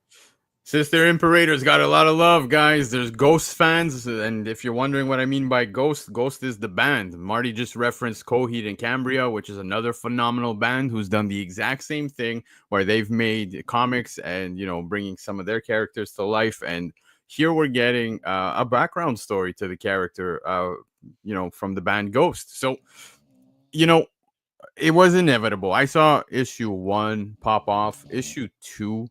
Sister Imperator's got a lot of love, guys. There's Ghost fans, and if you're wondering what I mean by Ghost, Ghost is the band. Marty just referenced Coheed and Cambria, which is another phenomenal band who's done the exact same thing, where they've made comics and bringing some of their characters to life. And Here we're getting a background story to the character, from the band Ghost. So, it was inevitable. I saw issue 1 pop off. Issue 2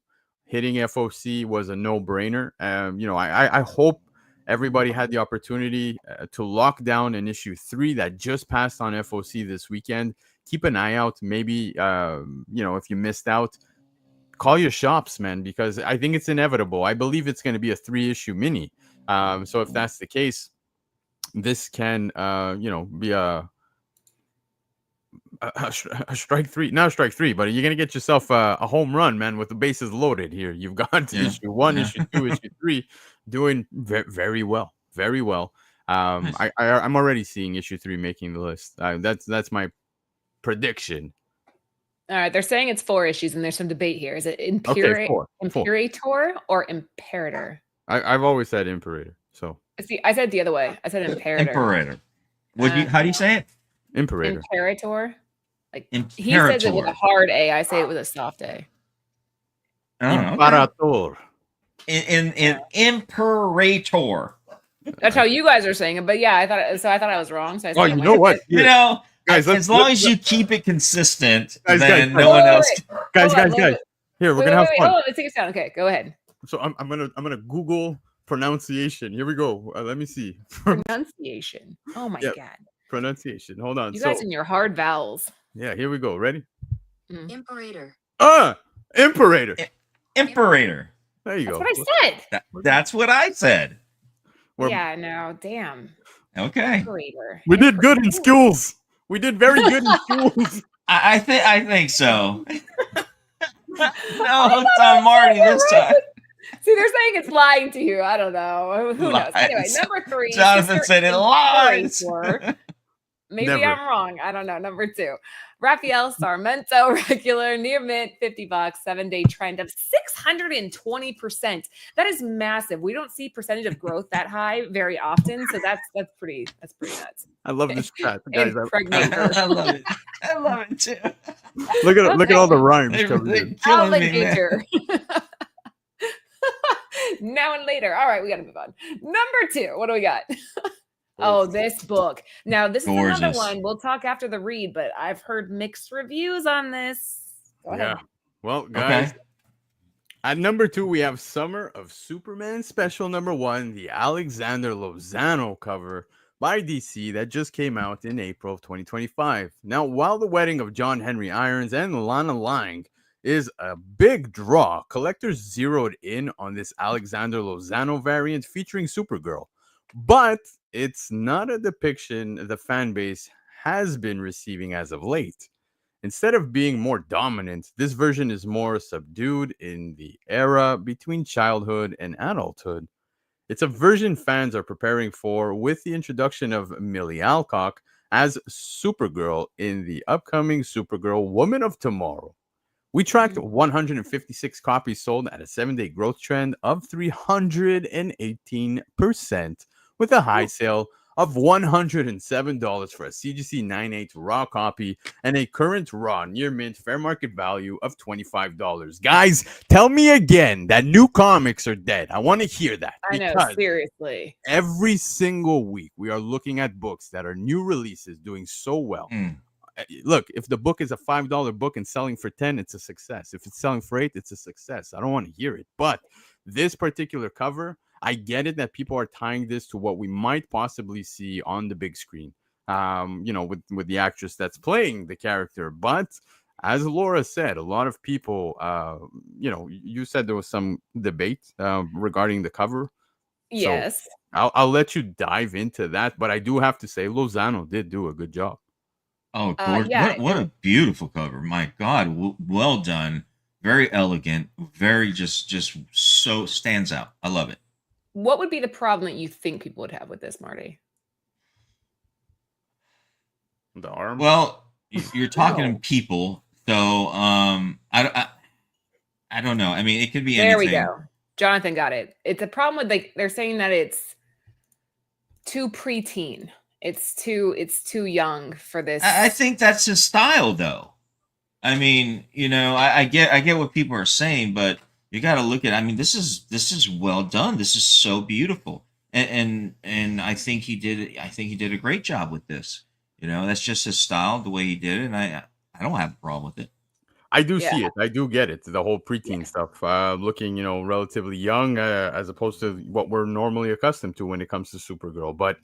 hitting FOC was a no-brainer. I hope everybody had the opportunity to lock down an issue 3 that just passed on FOC this weekend. Keep an eye out. Maybe, if you missed out, call your shops, man, because I think it's inevitable. I believe it's going to be a 3-issue mini. So if that's the case, this can, be a strike three, not a strike three, but you're gonna get yourself a home run, man, with the bases loaded. Here, you've got issue 1, issue 2, issue 3, doing very well, very well. Nice. I'm already seeing issue 3 making the list. That's my prediction. All right, they're saying it's 4 issues, and there's some debate here. Is it Four. Imperator or Imperator? I've always said Imperator. So See, I said it the other way. I said Imperator. Imperator. How do you say it? Imperator. Imperator. Like Imperator. he says it with a hard A. I say it with a soft A. Oh, Imperator. In Imperator. That's how you guys are saying it. But yeah, I thought I was wrong. So I said You know what? You know, Guys, as long as you keep it consistent, Guys, then guys, no one else. Guys. Here, we're gonna have fun. Hold on, let's take it down. Okay, go ahead. So I'm gonna Google pronunciation. Here we go. Let me see. Pronunciation. Oh my Yep. God. Pronunciation. Hold on. You guys and your hard vowels. Yeah, here we go. Ready? Imperator. Imperator. Imperator. There you That's go. what I said. That's what I said. Yeah, no, damn. Okay. Imperator. We did good in schools. We did very good in schools. I think so. No, it's on Marty this time. See, they're saying it's lying to you. I don't know. Who knows? Anyway, Lies. number 3. Jonathan Mr. said it lies. Imperator. Maybe Never. I'm wrong. I don't know. Number 2. Raphael Sarmento, regular, near mint, $50, 7-day trend of 620%. That is massive. We don't see percentage of growth that high very often. So that's pretty nuts. I love this chat, guys. Impregnator. I love it. I love it too. Look at all the rhymes They're coming in. killing me, man. Alligator. Now and later. All right, we got to move on. Number 2. What do we got? Oh, this book. Now, this is another Gorgeous. one. We'll talk after the read, but I've heard mixed reviews on this. Go ahead. Yeah. Well, guys, Okay. at number 2, we have Summer of Superman Special number 1, the Alexander Lozano cover by DC that just came out in April of 2025. Now, while the wedding of John Henry Irons and Lana Lang is a big draw, collectors zeroed in on this Alexander Lozano variant featuring Supergirl. But it's not a depiction the fan base has been receiving as of late. Instead of being more dominant, this version is more subdued in the era between childhood and adulthood. It's a version fans are preparing for with the introduction of Millie Alcock as Supergirl in the upcoming Supergirl Woman of Tomorrow. We tracked 156 copies sold at a 7-day growth trend of 318%, with a high sale of $107 for a CGC 9.8 raw copy and a current raw near mint fair market value of $25. Guys, tell me again that new comics are dead. I want to hear that. I know, because seriously. every single week we are looking at books that are new releases doing so well. Look, if the book is a $5 book and selling for 10, it's a success. If it's selling for 8, it's a success. I don't want to hear it. But this particular cover, I get it that people are tying this to what we might possibly see on the big screen, with the actress that's playing the character. But as Laura said, a lot of people, you said there was some debate regarding the cover. Yes. So I'll let you dive into that. But I do have to say, Lozano did do a good job. Oh, gorgeous. Yeah. What a beautiful cover. My God. Well done. Very elegant. Very just so stands out. I love it. What would be the problem that you think people would have with this, Marty? The arm. Well, you're talking No. to people, so I don't know. I mean, it could be There anything. we go. Jonathan got it. It's a problem with they're saying that it's too preteen. It's too young for this. I think that's his style, though. I mean, I get what people are saying, but You got to look at. I mean, this is well done. This is so beautiful, and I think he did. I think he did a great job with this. That's just his style, the way he did it, and I don't have a problem with it. I do Yeah. see it. I do get it. The whole preteen stuff, looking, relatively young, as opposed to what we're normally accustomed to when it comes to Supergirl. But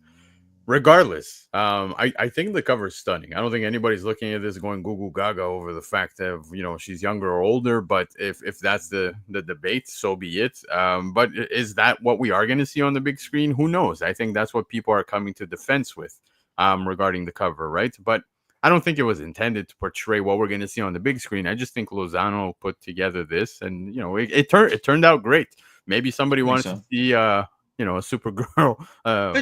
regardless, I think the cover is stunning. I don't think anybody's looking at this going goo goo gaga over the fact of she's younger or older. But if that's the debate, so be it. But is that what we are going to see on the big screen? Who knows? I think that's what people are coming to defense with, regarding the cover, right? But I don't think it was intended to portray what we're going to see on the big screen. I just think Lozano put together this, and it turned out great. Maybe somebody wanted to see a Supergirl. But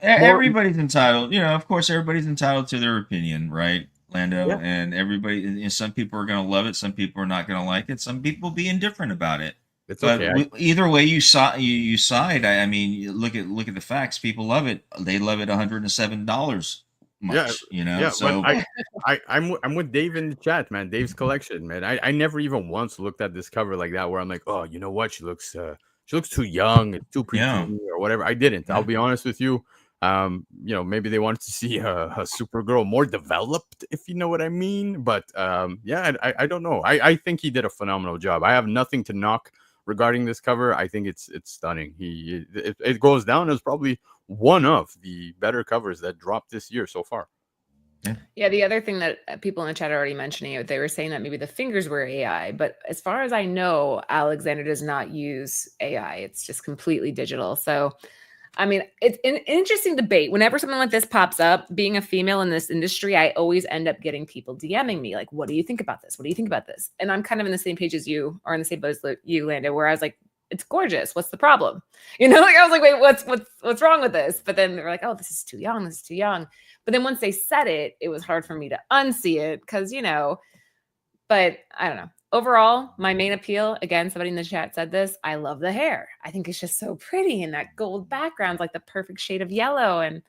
everybody's entitled. Of course, everybody's entitled to their opinion, right, Lando? Yeah. And everybody. Some people are going to love it. Some people are not going to like it. Some people will be indifferent about it. It's But okay. either way you side. I mean, you look at the facts. People love it. They love it. $107 much. Yeah, So but I'm with Dave in the chat, man. Dave's collection, man. I never even once looked at this cover like that, where I'm like, oh, you know what? She looks too young, too Yeah. preteen, or whatever. I didn't. Yeah. I'll be honest with you. Maybe they wanted to see a Supergirl more developed, if you know what I mean. But I don't know. I think he did a phenomenal job. I have nothing to knock regarding this cover. I think it's stunning. It goes down as probably one of the better covers that dropped this year so far. Yeah, the other thing that people in the chat are already mentioning, they were saying that maybe the fingers were AI, but as far as I know, Alexander does not use AI. It's just completely digital. So, I mean, it's an interesting debate. Whenever something like this pops up, being a female in this industry, I always end up getting people DMing me like, what do you think about this? What do you think about this? And I'm kind of in the same page as you, or in the same boat as you, Lando, where I was like, it's gorgeous. What's the problem? I was like, wait, what's wrong with this? But then they're like, oh, this is too young. This is too young. But then once they said it, it was hard for me to unsee it because, but I don't know. Overall, my main appeal, again, somebody in the chat said this, I love the hair. I think it's just so pretty, and that gold background's like the perfect shade of yellow, and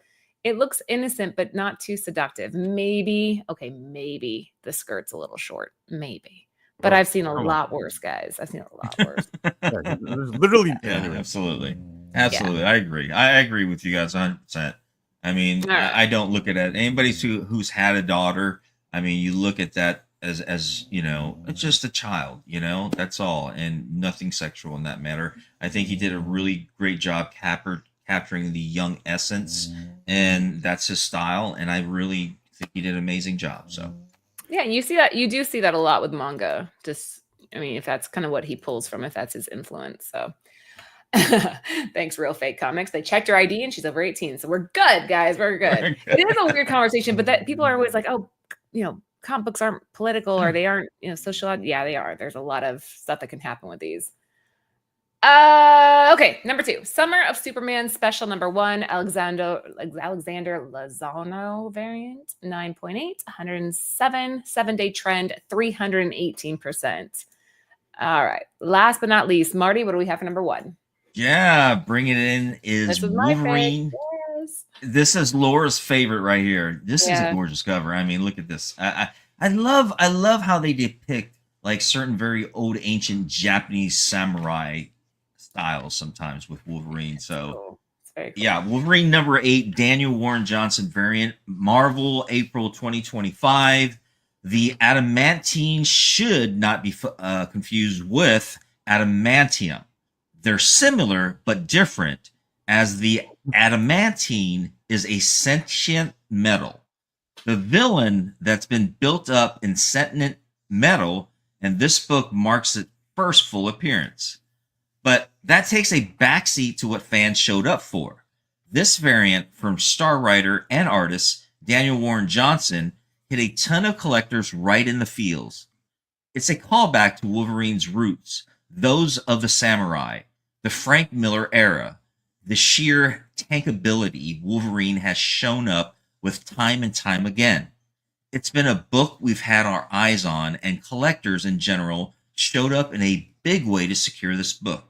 it looks innocent, but not too seductive. Maybe the skirt's a little short, maybe. But I've seen a lot worse, guys. I've seen a lot worse. There's literally, absolutely. I agree. I agree with you guys 100%. I mean, right. I don't look at it. Anybody who's had a daughter, I mean, you look at that as it's just a child, that's all, and nothing sexual in that matter. I think he did a really great job capturing the young essence, and that's his style, and I really think he did an amazing job. So yeah, you do see that a lot with manga. Just, I mean, if that's kind of what he pulls from, if that's his influence. So thanks, Real Fake Comics. They checked her ID and she's over 18. So we're good, guys. We're good. It is a weird conversation, but that people are always like, oh, comic books aren't political or they aren't, social. Yeah, they are. There's a lot of stuff that can happen with these. Okay, number 2, Summer of Superman special number 1, Alexander Lozano variant, 9.8, 107, 7-day trend, 318%. All right. Last but not least, Marty, what do we have for number 1? Yeah, bring it in is Wolverine. Yes. This is Laura's favorite right here. This is a gorgeous cover. I mean, look at this. I love how they depict like certain very old ancient Japanese samurai styles sometimes with Wolverine. So cool. Yeah, Wolverine number 8, Daniel Warren Johnson variant, Marvel, April 2025. The adamantine should not be confused with adamantium. They're similar but different, as the adamantine is a sentient metal. The villain that's been built up in sentient metal, and this book marks its first full appearance. But that takes a backseat to what fans showed up for. This variant from star writer and artist Daniel Warren Johnson hit a ton of collectors right in the feels. It's a callback to Wolverine's roots, those of the samurai, the Frank Miller era, the sheer tankability Wolverine has shown up with time and time again. It's been a book we've had our eyes on, and collectors in general showed up in a big way to secure this book.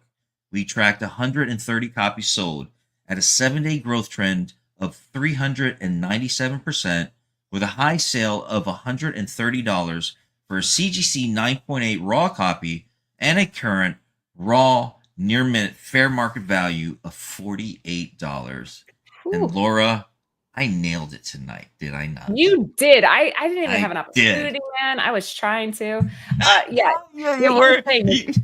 We tracked 130 copies sold at a 7-day growth trend of 397%, with a high sale of $130 for a CGC 9.8 raw copy and a current raw, near mint, fair market value of $48. And Whew. Laura, I nailed it tonight, did I not? You did. I didn't even I have an did. opportunity, man. I was trying to. Yeah. Yeah, What you you were. saying is-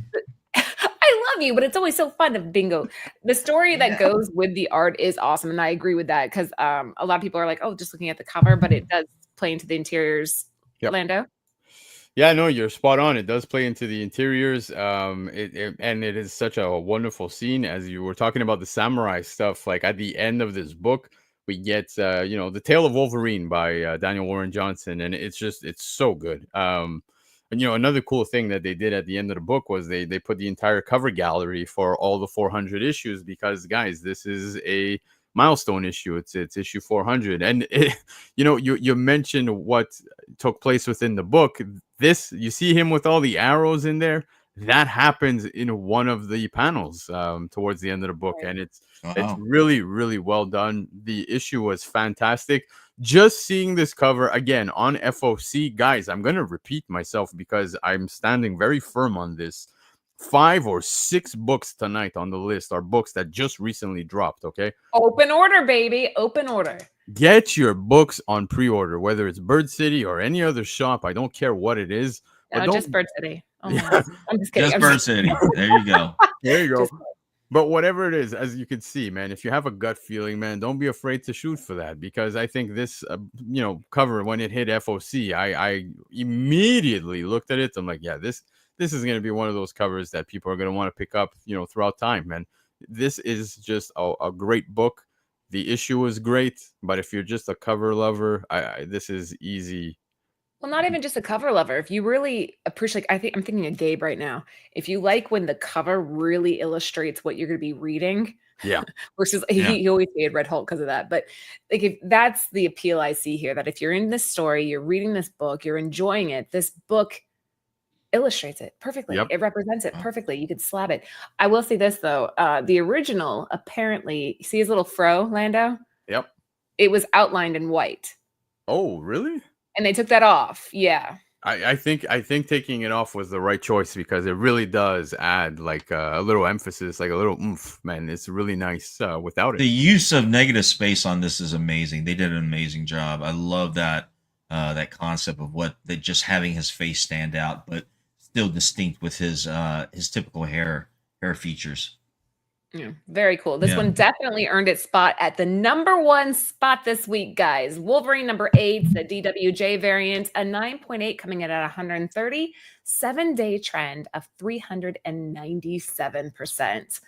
I love you, but it's always so fun to bingo. The story that goes with the art is awesome, and I agree with that because a lot of people are like, "Oh, just looking at the cover," but it does play into the interiors. Yep. Lando. Yeah, no, you're spot on. It does play into the interiors. And it is such a wonderful scene as you were talking about the samurai stuff. Like at the end of this book, we get the Tale of Wolverine by Daniel Warren Johnson, and it's so good. And another cool thing that they did at the end of the book was they put the entire cover gallery for all the 400 issues because guys, this is a milestone issue. It's issue 400, and you mentioned what took place within the book. This, you see him with all the arrows in there. That happens in one of the panels towards the end of the book, and it's really, really well done. The issue was fantastic. Just seeing this cover again on FOC, guys, I'm going to repeat myself because I'm standing very firm on this. 5 or 6 books tonight on the list are books that just recently dropped, okay? Open order, baby. Open order. Get your books on pre-order, whether it's Bird City or any other shop. I don't care what it is. No, just Bird City. Oh, Yeah. I'm just kidding. Just Bird City. There you go. There you go. Just- But whatever it is, as you can see, man, if you have a gut feeling, man, don't be afraid to shoot for that because I think this, cover when it hit FOC, I immediately looked at it. I'm like, yeah, this is going to be one of those covers that people are going to want to pick up, throughout time, man. This is just a great book. The issue is great, but if you're just a cover lover, this is easy. Well, not even just a cover lover. If you really appreciate, I'm thinking of Gabe right now. If you like when the cover really illustrates what you're going to be reading, Yeah. versus he always hated Red Hulk because of that. But like, if that's the appeal I see here, that if you're in this story, you're reading this book, you're enjoying it. This book illustrates it perfectly. Yep. It represents it perfectly. You could slab it. I will say this though, the original apparently, see his little fro, Lando? Yep. It was outlined in white. Oh, really? And they took that off. Yeah. I think taking it off was the right choice because it really does add like a little emphasis, like a little oomph, man. It's really nice without it. The use of negative space on this is amazing. They did an amazing job. I love that concept of just having his face stand out, but still distinct with his typical hair features. Yeah, very cool. This one definitely earned its spot at the #1 spot this week, guys. Wolverine #8, the DWJ variant, a 9.8 coming in at 130, 7-day trend of 397%.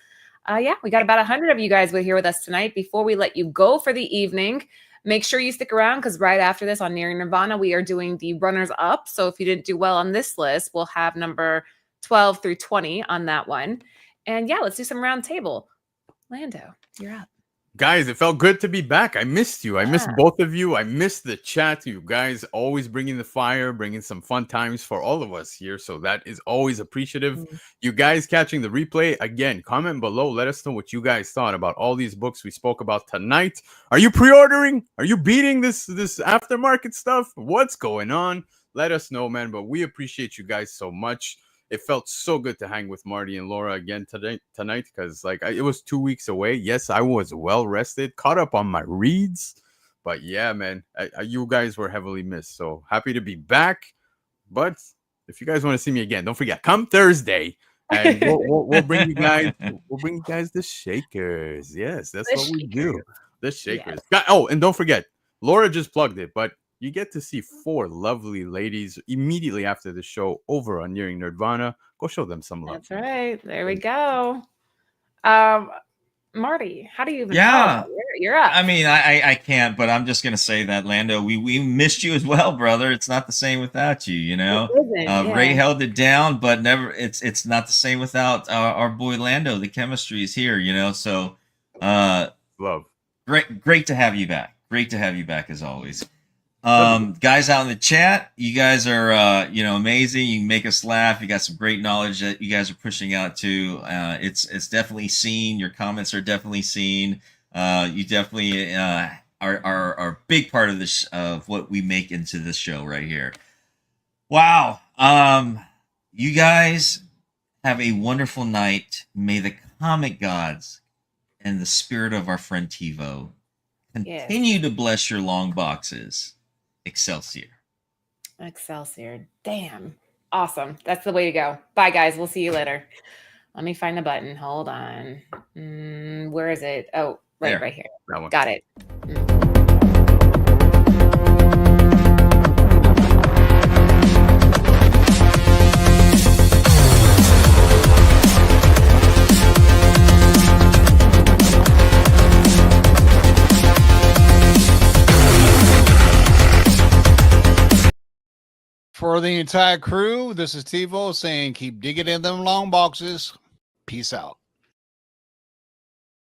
We got about 100 of you guys here with us tonight. Before we let you go for the evening, make sure you stick around because right after this on Nearing Nirvana, we are doing the runners up. So if you didn't do well on this list, we'll have number 12 through 20 on that one. And let's do some round table. Lando, you're up. Guys, it felt good to be back. I missed you. I missed both of you. I missed the chat. You guys always bringing the fire, bringing some fun times for all of us here. So that is always appreciative. You guys catching the replay, again, comment below. Let us know what you guys thought about all these books we spoke about tonight. Are you pre-ordering? Are you beating this aftermarket stuff? What's going on? Let us know, man. But we appreciate you guys so much. It felt so good to hang with Marty and Laura again tonight because it was 2 weeks away. Yes, I was well rested, caught up on my reads. But yeah, man, you guys were heavily missed. So happy to be back. But if you guys want to see me again, don't forget, come Thursday. And we'll bring you guys the shakers. Yes, that's what we do. The shakers. Yeah. Oh, and don't forget, Laura just plugged it, but you get to see 4 lovely ladies immediately after the show over on Nearing Nerdvana. Go show them some love. That's right. There we go. Marty, how do you even you're up. I mean, I can't, but I'm just going to say that, Lando, we missed you as well, brother. It's not the same without you, Ray held it down, but it's not the same without our boy Lando. The chemistry is here, so love. Great to have you back. Great to have you back as always. Guys out in the chat, you guys are amazing. You make us laugh. You got some great knowledge that you guys are pushing out to. It's definitely seen. Your comments are definitely seen. You definitely are a big part of this of what we make into this show right here. Wow. You guys Have a wonderful night. May the comic gods and the spirit of our friend TiVo continue to bless your long boxes. Excelsior. Excelsior. Damn. Awesome. That's the way to go. Bye, guys. We'll see you later. Let me find the button. Hold on. Where is it? Oh, right here. That one. Got it. For the entire crew, this is TiVo saying keep digging in them long boxes. Peace out.